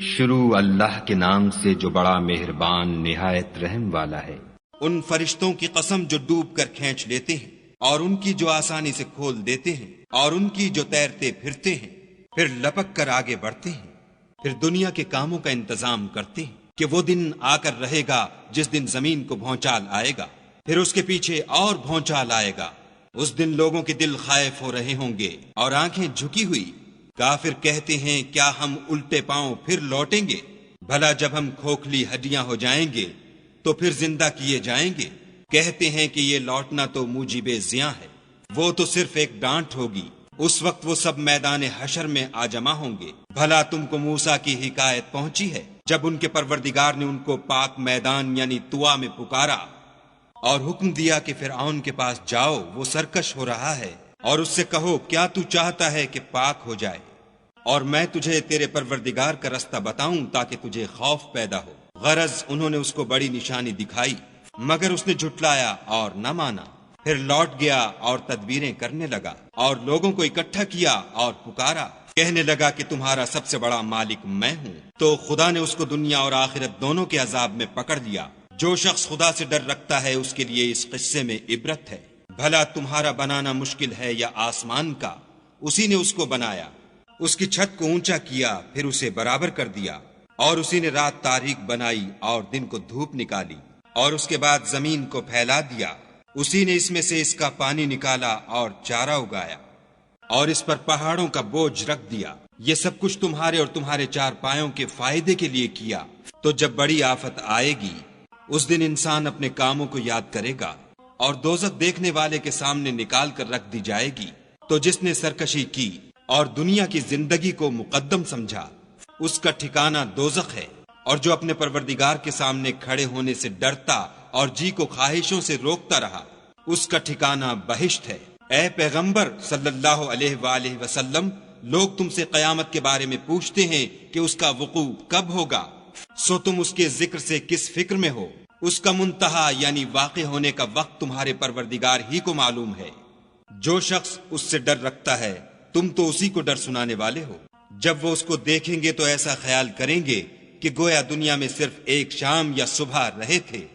شروع اللہ کے نام سے جو بڑا مہربان نہایت رحم والا ہے۔ ان فرشتوں کی قسم جو ڈوب کر کھینچ لیتے ہیں اور ان کی جو آسانی سے کھول دیتے ہیں اور ان کی جو تیرتے پھرتے ہیں، پھر لپک کر آگے بڑھتے ہیں، پھر دنیا کے کاموں کا انتظام کرتے ہیں کہ وہ دن آ کر رہے گا جس دن زمین کو بھونچال آئے گا، پھر اس کے پیچھے اور بھونچال آئے گا۔ اس دن لوگوں کے دل خائف ہو رہے ہوں گے اور آنکھیں جھکی ہوئی۔ کافر کہتے ہیں کیا ہم الٹے پاؤں پھر لوٹیں گے؟ بھلا جب ہم کھوکھلی ہڈیاں ہو جائیں گے تو پھر زندہ کیے جائیں گے؟ کہتے ہیں کہ یہ لوٹنا تو موجب زیاں ہے، وہ تو صرف ایک ڈانٹ ہوگی۔ اس وقت وہ سب میدان حشر میں آ جمع ہوں گے۔ بھلا تم کو موسیٰ کی حکایت پہنچی ہے جب ان کے پروردگار نے ان کو پاک میدان یعنی طوا میں پکارا اور حکم دیا کہ فرعون کے پاس جاؤ، وہ سرکش ہو رہا ہے، اور اس سے کہو کیا تو چاہتا ہے کہ پاک ہو جائے اور میں تجھے تیرے پروردگار کا رستہ بتاؤں تاکہ تجھے خوف پیدا ہو۔ غرض انہوں نے اس کو بڑی نشانی دکھائی مگر اس نے جھٹلایا اور نہ مانا۔ پھر لوٹ گیا اور تدبیریں کرنے لگا اور لوگوں کو اکٹھا کیا اور پکارا، کہنے لگا کہ تمہارا سب سے بڑا مالک میں ہوں۔ تو خدا نے اس کو دنیا اور آخرت دونوں کے عذاب میں پکڑ لیا۔ جو شخص خدا سے ڈر رکھتا ہے اس کے لیے اس قصے میں عبرت ہے۔ بھلا تمہارا بنانا مشکل ہے یا آسمان کا؟ اسی نے اس کو بنایا، اس کی چھت کو اونچا کیا، پھر اسے برابر کر دیا، اور اسی نے رات تاریک بنائی اور دن کو دھوپ نکالی، اور اس کے بعد زمین کو پھیلا دیا۔ اسی نے اس میں سے اس کا پانی نکالا اور چارہ اگایا، اور اس پر پہاڑوں کا بوجھ رکھ دیا۔ یہ سب کچھ تمہارے اور تمہارے چار پایوں کے فائدے کے لیے کیا۔ تو جب بڑی آفت آئے گی اس دن انسان اپنے کاموں کو یاد کرے گا اور دوزخ دیکھنے والے کے سامنے نکال کر رکھ دی جائے گی۔ تو جس نے سرکشی کی اور دنیا کی زندگی کو مقدم سمجھا اس کا ٹھکانہ دوزخ ہے، اور جو اپنے پروردگار کے سامنے کھڑے ہونے سے ڈرتا اور جی کو خواہشوں سے روکتا رہا اس کا ٹھکانہ بہشت ہے۔ اے پیغمبر صلی اللہ علیہ وآلہ وسلم، لوگ تم سے قیامت کے بارے میں پوچھتے ہیں کہ اس کا وقوع کب ہوگا، سو تم اس کے ذکر سے کس فکر میں ہو؟ اس کا منتہا یعنی واقع ہونے کا وقت تمہارے پروردگار ہی کو معلوم ہے۔ جو شخص اس سے ڈر رکھتا ہے تم تو اسی کو ڈر سنانے والے ہو۔ جب وہ اس کو دیکھیں گے تو ایسا خیال کریں گے کہ گویا دنیا میں صرف ایک شام یا صبح رہے تھے۔